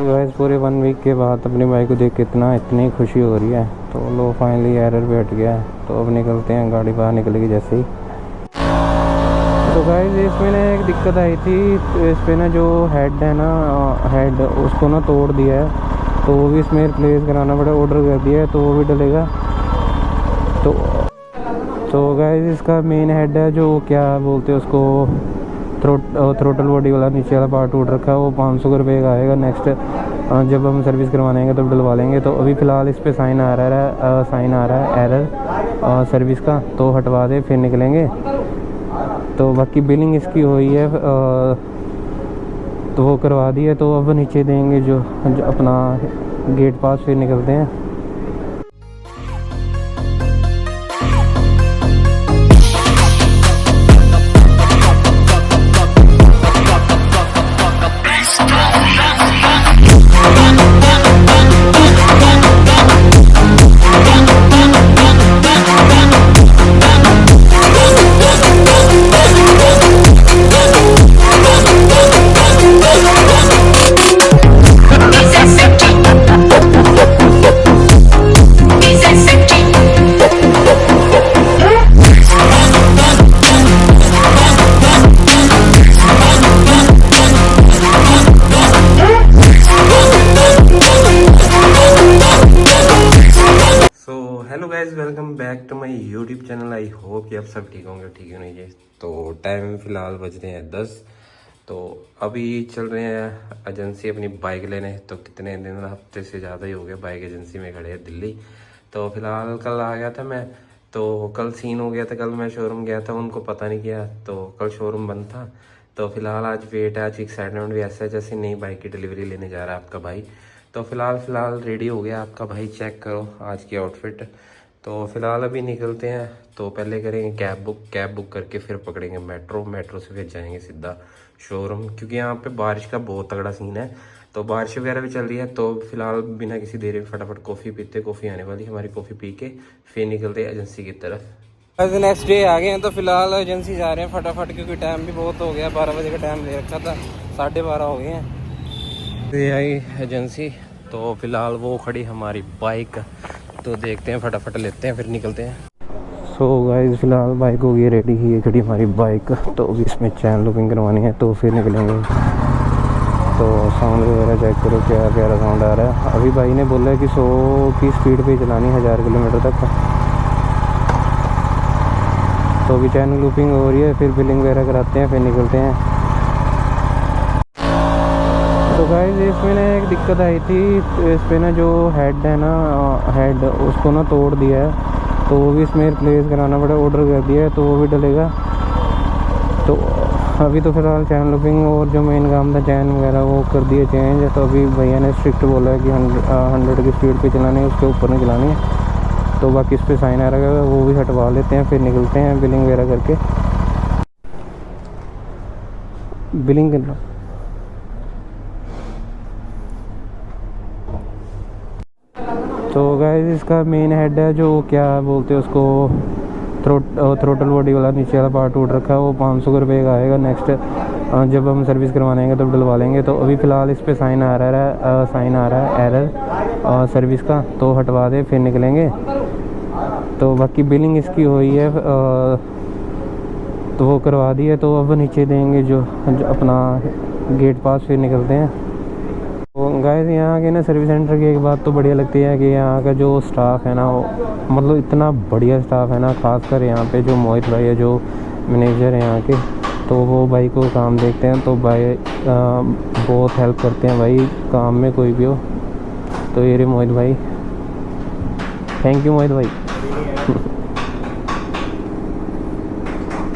Guys पूरे 1 week के बाद अपनी बाइक को देख के इतनी खुशी हो रही है। तो लो फाइनली एरर भी हट गया है। तो अब निकलते हैं, गाड़ी बाहर निकलेगी जैसे ही। तो गाइस इसमें ना एक दिक्कत आई थी, तो इस पे ना जो हेड है ना, हेड उसको ना तोड़ दिया है। तो वो भी इसमें रिप्लेस कराना पड़ा, ऑर्डर कर दिया है तो वो भी डलेगा। तो गाइस इसका मेन हेड है, जो क्या बोलते हैं उसको, थ्रोटल बॉडी वाला नीचे वाला पार्ट टूट रखा है। वो 500 रुपये का आएगा। नेक्स्ट जब हम सर्विस करवाने आएंगे तब डलवा लेंगे। तो अभी फ़िलहाल इस पे साइन आ रहा है एरर सर्विस का, तो हटवा दे फिर निकलेंगे। तो बाकी बिलिंग इसकी हुई है, तो वो करवा दी है। तो अब नीचे देंगे जो अपना गेट पास, फिर निकलते हैं। Hello guys, welcome back to my YouTube channel. I hope कि आप सब ठीक होंगे, ठीक है नहीं। तो टाइम फ़िलहाल बज रहे हैं 10। तो अभी चल रहे हैं एजेंसी अपनी बाइक लेने। तो कितने दिन, हफ्ते से ज़्यादा ही हो गया बाइक एजेंसी में खड़े हैं दिल्ली। तो फ़िलहाल कल आ गया था मैं। तो कल सीन हो गया था, कल मैं शोरूम गया था, उनको पता नहीं किया। तो कल शोरूम बंद था। तो फ़िलहाल आज वेट है, आज एक्साइटमेंट भी ऐसा है जैसे नई बाइक की डिलीवरी लेने जा रहा है आपका भाई। तो फ़िलहाल रेडी हो गया आपका भाई, चेक करो आज की आउटफिट। तो फ़िलहाल अभी निकलते हैं। तो पहले करेंगे कैब बुक करके फिर पकड़ेंगे मेट्रो से फिर जाएंगे सीधा शोरूम, क्योंकि यहाँ पे बारिश का बहुत तगड़ा सीन है। तो बारिश वगैरह भी चल रही है। तो फिलहाल बिना किसी देरी फटाफट कॉफ़ी पीते, कॉफ़ी आने वाली हमारी, कॉफ़ी पी के फिर निकलते हैं एजेंसी की तरफ। आज नेक्स्ट डे आ गए हैं। तो फिलहाल एजेंसी जा रहे हैं फटाफट, क्योंकि टाइम भी बहुत हो गया, 12 बजे का टाइम ले रखा था, 12:30 हो गए हैं। ये आई एजेंसी। तो फिलहाल वो खड़ी हमारी बाइक, तो देखते हैं, फटाफट लेते हैं फिर निकलते हैं। सो गाइस फ़िलहाल बाइक हो गई रेडी, ये खड़ी हमारी बाइक। तो अभी इसमें चैन लुकिंग करवानी है, तो फिर निकलेंगे। तो साउंड वगैरह चेक करो, क्या प्यारा साउंड आ रहा है। अभी भाई ने बोला है कि 100 की स्पीड पे चलानी है 1000 किलोमीटर तक। तो अभी चैन लुकिंग हो रही है, फिर बिलिंग वगैरह कराते हैं, फिर निकलते हैं। तो गाइस इसमें ना एक दिक्कत आई थी, तो इस पे ना जो हेड है ना, हेड उसको ना तोड़ दिया है। तो वो भी इसमें रिप्लेस कराना पड़ा, ऑर्डर कर दिया है तो वो भी डलेगा। तो अभी तो फिलहाल चैन लुकिंग और जो मेन काम था चैन वगैरह वो कर दिए चेंज। तो अभी भैया ने स्ट्रिक्ट बोला है कि 100 की स्पीड पे चलानी है, उसके ऊपर नहीं चलानी है। तो बाकी इस पर साइन आ रहा है, वो भी हटवा लेते हैं, फिर निकलते हैं बिलिंग वगैरह करके। बिलिंग करना। तो गाइस इसका मेन हेड है, जो क्या बोलते हैं उसको, थ्रोटल बॉडी वाला नीचे वाला पार्ट टूट रखा है। वो 500 रुपये का आएगा। नेक्स्ट जब हम सर्विस करवाने आएंगे तब डलवा लेंगे। तो अभी फ़िलहाल इस पे साइन आ रहा है एरर सर्विस का, तो हटवा दे फिर निकलेंगे। तो बाकी बिलिंग इसकी हुई है, तो वो करवा दी है। तो अब नीचे देंगे जो अपना गेट पास, फिर निकलते हैं। तो गाइस यहाँ के ना सर्विस सेंटर की एक बात तो बढ़िया लगती है कि यहाँ का जो स्टाफ है ना, वो मतलब इतना बढ़िया स्टाफ है ना। खासकर यहाँ पे जो मोहित भाई है, जो मैनेजर है यहाँ के, तो वो भाई को काम देखते हैं। तो भाई बहुत हेल्प करते हैं भाई काम में, कोई भी हो। तो ये रे मोहित भाई, थैंक यू मोहित भाई।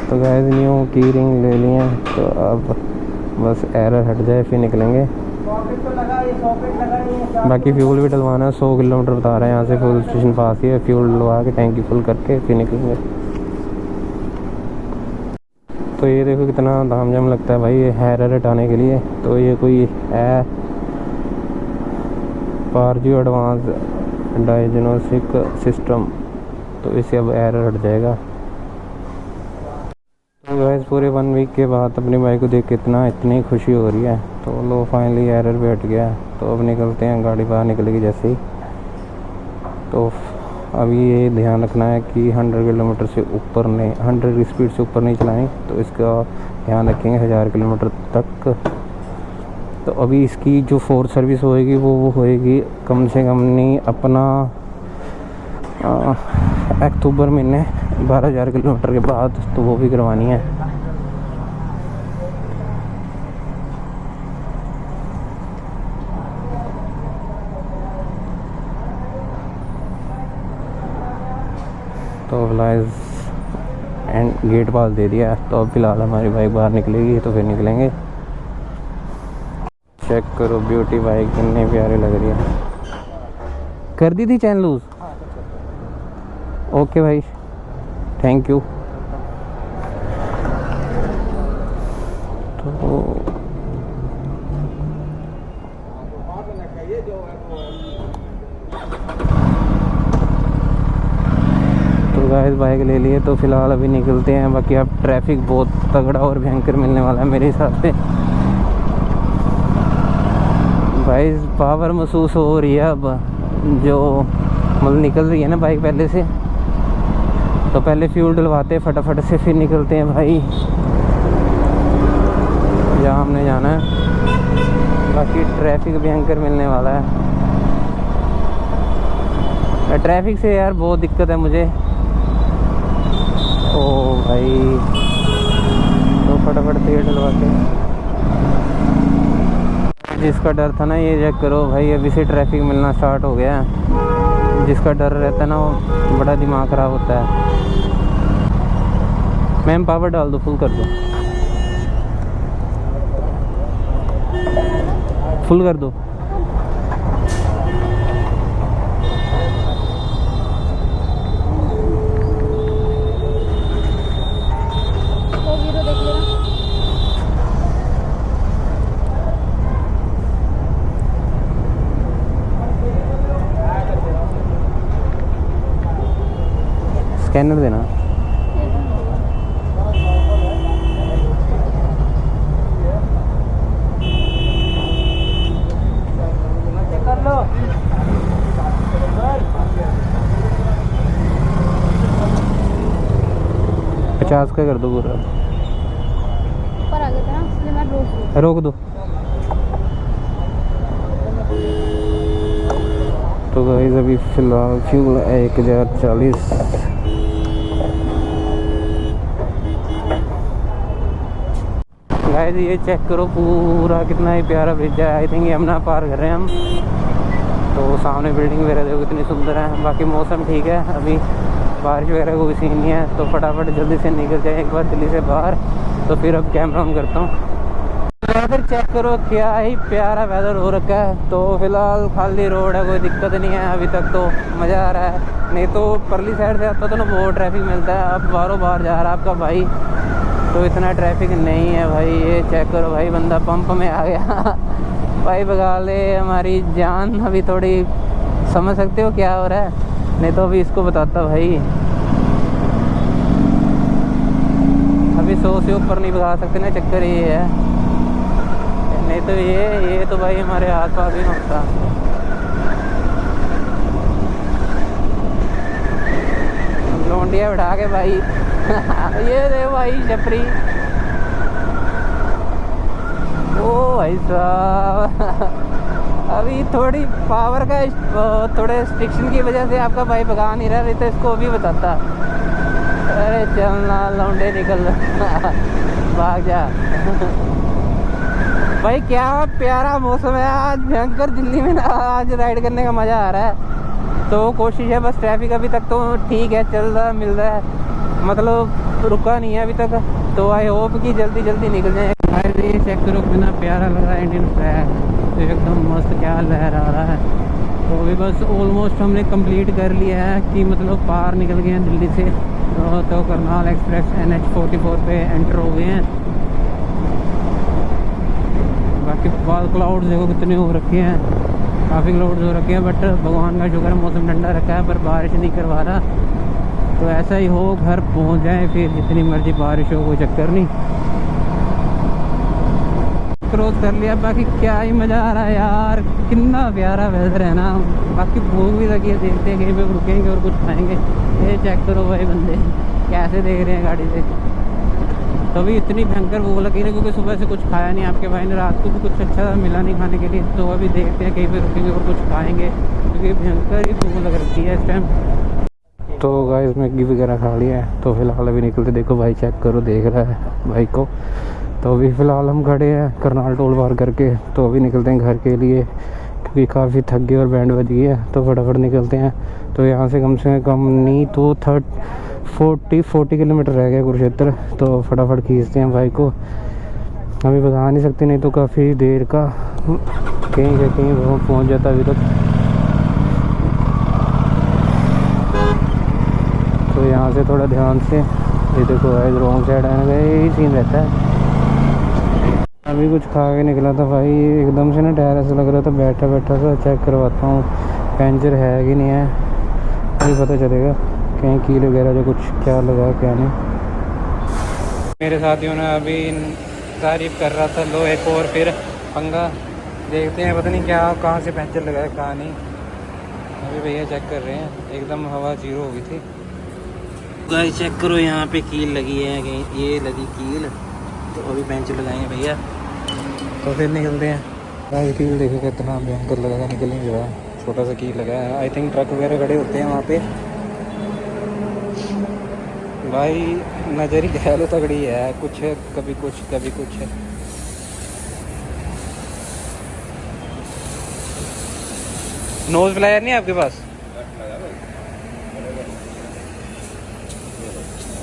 तो गाइस न्यू की रिंग ले लिए हैं। तो अब बस एरर हट जाए फिर निकलेंगे। बाकी फ्यूल भी डलवाना है, 100 किलोमीटर बता रहे हैं यहाँ से, फ्यूल स्टेशन पास ही है। फ्यूल डलवा के टैंकी फुल करके फिर निकलेंगे। तो ये देखो कितना धामझाम लगता है भाई ये एरर हटाने के लिए। तो ये कोई है पारजू एडवांस डायग्नोस्टिक सिस्टम, तो इससे अब एरर हट जाएगा। तो गाइस पूरे 1 वीक के बाद अपनी बाइक को देख के इतनी खुशी हो रही है। तो लो फाइनली एरर भी हट गया। तो अब निकलते हैं, गाड़ी बाहर निकलेगी जैसे ही। तो अभी ये ध्यान रखना है कि 100 किलोमीटर से ऊपर नहीं, 100 की स्पीड से ऊपर नहीं चलानी। तो इसका ध्यान रखेंगे 1000 किलोमीटर तक। तो अभी इसकी जो 4 सर्विस होएगी वो होएगी कम से कम नहीं अपना अक्टूबर महीने 12,000 किलोमीटर के बाद, तो वो भी करवानी है। तो फिलहाल एंड गेट पास दे दिया। तो अब फिलहाल हमारी बाइक बाहर निकलेगी तो फिर निकलेंगे। चेक करो ब्यूटी बाइक कितनी प्यारी लग रही है। कर दी थी चैन लूज? ओके भाई, थैंक यू। तो गाइस बाइक ले लिए, तो फिलहाल अभी निकलते हैं। बाकी अब ट्रैफिक बहुत तगड़ा और भयंकर मिलने वाला है मेरे हिसाब से। भाई पावर महसूस हो रही है अब, जो मतलब निकल रही है ना बाइक पहले से। तो पहले फ्यूल डलवाते हैं फटाफट से, फिर निकलते हैं भाई जहाँ हमने जाना है। बाकी ट्रैफिक भयंकर मिलने वाला है। ट्रैफिक से यार बहुत दिक्कत है मुझे। ओ भाई, तो फटाफट तेल डलवाते हैं। जिसका डर था ना, ये चेक करो भाई, अभी से ट्रैफिक मिलना स्टार्ट हो गया है। जिसका डर रहता है ना वो बड़ा दिमाग ख़राब होता है। मैम पावर डाल दो, फुल कर दो, फुल कर दो। स्कैनर देना। कर लो। 50 का कर दो पूरा। ऊपर आ गया था ना, इसलिए मैं रोक दो। तो गाइस अभी फिलहाल फ्यूल 1040। गाइस ये चेक करो पूरा कितना ही प्यारा ब्रिज है। आई थिंक यमुना पार कर रहे हैं हम। तो सामने बिल्डिंग वगैरह देखो कितनी सुंदर है। बाकी मौसम ठीक है, अभी बारिश वगैरह को भी सीन नहीं है। तो फटाफट जल्दी से निकल जाए एक बार दिल्ली से बाहर। तो फिर अब कैमरा ऑन करता हूँ। वेदर चेक करो क्या ही प्यारा वेदर हो रखा है। तो फिलहाल खाली रोड है, कोई दिक्कत नहीं है अभी तक, तो मज़ा आ रहा है। नहीं तो परली साइड से आता तो ना बहुत ट्रैफिक मिलता है। अब बारों बार जा रहा है आपका भाई, तो इतना ट्रैफिक नहीं है भाई। ये चेक करो भाई, बंदा पंप में आ गया भाई भगा ले हमारी जान। अभी थोड़ी समझ सकते हो क्या हो रहा है, नहीं तो अभी इसको बताता भाई। अभी 100 से ऊपर नहीं भगा सकते ना, चक्कर ये है। नहीं तो ये तो भाई हमारे आस पास ही होता। लौंडिया उठा के भाई ये दे भाई छपरी। ओ भाई साहब अभी थोड़ी पावर का थोड़े रिस्ट्रिक्शन की वजह से आपका भाई भगा नहीं रहा। नहीं तो इसको भी बताता। अरे चलना लौंडे निकल भाग जा भाई। क्या प्यारा मौसम है आज, भयंकर दिल्ली में ना आज राइड करने का मज़ा आ रहा है। तो कोशिश है बस, ट्रैफिक अभी तक तो ठीक है, चल रहा मिल रहा है, मतलब रुका नहीं है अभी तक। तो आई होप कि जल्दी जल्दी निकल जाए। ये चेक करो कितना प्यारा लग रहा है इंडियन फ्लैग, तो एकदम मस्त क्या लहरा रहा है। तो अभी बस ऑलमोस्ट हमने कंप्लीट कर लिया है कि मतलब पार निकल गए हैं दिल्ली से। तो करनाल एक्सप्रेस NH44 पे एंटर हो गए हैं। बाकी बाल क्लाउड्स देखो कितने हो रखे हैं, काफ़ी क्लाउड्स हो रखे हैं। बट भगवान का शुक्र है मौसम ठंडा रखा है, पर बारिश नहीं करवा रहा। तो ऐसा ही हो, घर पहुंच जाए, फिर जितनी मर्जी बारिश हो कोई चक्कर नहीं। क्रॉस कर लिया, बाकी क्या ही मज़ा आ रहा है यार, कितना प्यारा वेदर है ना। बाकी भूख भी लगी है, देखते हैं कहीं पे रुकेंगे और कुछ खाएंगे। ये चेक करो भाई, बंदे कैसे देख रहे हैं गाड़ी से। तो अभी इतनी भयंकर भूख लगी ना, क्योंकि सुबह से कुछ खाया नहीं आपके भाई ने, रात को भी कुछ अच्छा मिला नहीं खाने के लिए। तो अभी देखते हैं कहीं पे रुकेंगे और कुछ खाएंगे, क्योंकि भयंकर ही भूख लग रखी है इस टाइम। तो गाइस मैगी वगैरह खा लिया है, तो फिलहाल अभी निकलते, देखो भाई चेक करो, देख रहा है भाई को। तो अभी फ़िलहाल हम खड़े हैं करनाल टोल पार करके, तो अभी निकलते हैं घर के लिए, क्योंकि काफ़ी थक गए और बैंड बज गई है, तो फटाफट निकलते हैं। तो यहाँ से कम नहीं तो 40 किलोमीटर रह गया कुरुक्षेत्र, तो फटाफट खींचते हैं भाई को। अभी बता नहीं सकते, नहीं तो काफ़ी देर का कहीं से कहीं वो पहुँच जाता अभी तक। तो यहाँ से थोड़ा ध्यान से, ये देखो भाई रॉन्ग साइड आने का यही सीन रहता है। अभी कुछ खा के निकला था भाई, एकदम से ना टायर ऐसा लग रहा था, बैठा बैठा सा चेक करवाता हूँ पंचर है कि नहीं है, नहीं पता चलेगा कहीं कील वगैरह जो कुछ क्या लगा क्या नहीं। मेरे साथियों ने अभी तारीफ कर रहा था, लो एक और फिर पंगा, देखते हैं पता नहीं क्या कहाँ से पंचर लगा है कहाँ नहीं। अभी भैया चेक कर रहे हैं, एकदम हवा जीरो हो गई थी। गाइस चेक करो, यहाँ पे कील लगी है कहीं, ये लगी कील, तो अभी पंचर लगाएंगे भैया, तो फिर निकलते हैं। गाइस कील देखो कितना भयंकर लगा था, निकल नहीं रहा, छोटा सा कील लगा है। आई थिंक ट्रक वगैरह खड़े होते हैं वहाँ पे भाई, नज़र ही कह लो तगड़ी है, कुछ कभी कुछ कभी कुछ। नोज फ्लायर नहीं है आपके पास?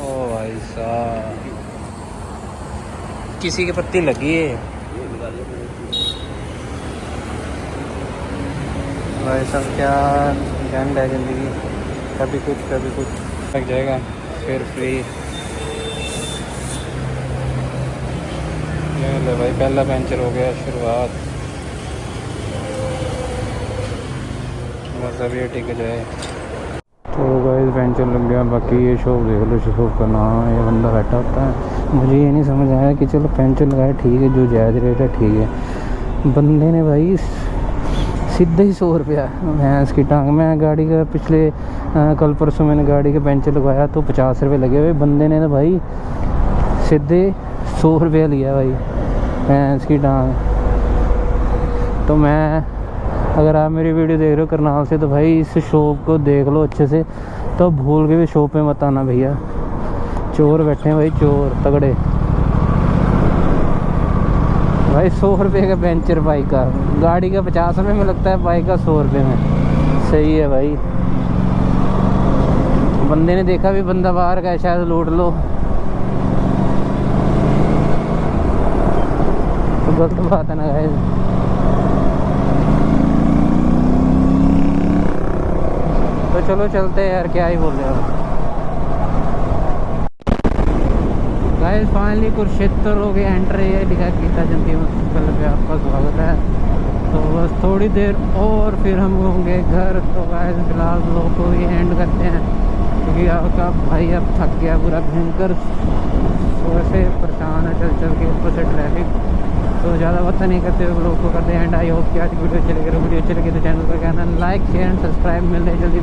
ओ भाई साहब, किसी की पत्ती लगी है भाई साहब, क्या गंद है ज़िंदगी, कभी कुछ लग जाएगा फिर फ्री। ले भाई पहला पंचर हो गया, शुरुआत, बस अभी टिक जाए। तो गाइस पंचर लग गया। बाकी ये शॉप देख लो, शॉप का नाम, ये बंदा बैठा होता है। मुझे ये नहीं समझ आया कि चलो पंचर लगाया ठीक है, जो जायज़ रेट है ठीक है, बंदे ने भाई सीधे ही 100 रुपया भैंस की टांग। मैं गाड़ी का पिछले कल परसों मैंने गाड़ी का पंचर लगवाया तो 50 रुपये लगे हुए, बंदे ने तो भाई सीधे 100 रुपया लिया भाई भैंस की टांग। तो मैं, अगर आप मेरी वीडियो देख रहे हो करनाल से, तो भाई इस शॉप को देख लो अच्छे से, तो भूल के भी शॉप में मत आना भैया, चोर बैठे हैं भाई, चोर तगड़े भाई। 100 रुपये का पंचर बाइक का, गाड़ी का 50 रुपये में लगता है, बाइक का 100 रुपये में, सही है भाई। बंदे ने देखा भी बंदा बाहर का है, शायद लूट लो, तो गलत बात है ना गाइस। तो चलो चलते हैं यार, क्या ही बोल रहे हो गाइस। फाइनली कुरुक्षेत्र हो गए एंटर, ये लिखा गीता जयंती हॉस्पिटल पे आपका स्वागत है। तो बस थोड़ी देर और फिर हम होंगे घर। तो गाइस फिलहाल लोग को ही एंड करते हैं, क्योंकि आपका भाई अब थक गया पूरा भयंकर, से परेशान है चल चल के, ऊपर से ट्रैफिक। तो ज़्यादा बात नहीं करते हुए लोग को करते हैं एंड। आई होप कि आज वीडियो अच्छी लगी तो चैनल पर कहना लाइक शेयर एंड सब्सक्राइब। मिलते हैं जल्दी,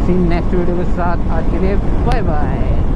सी नेक्स्ट वीडियो के साथ। आज के लिए बाय बाय।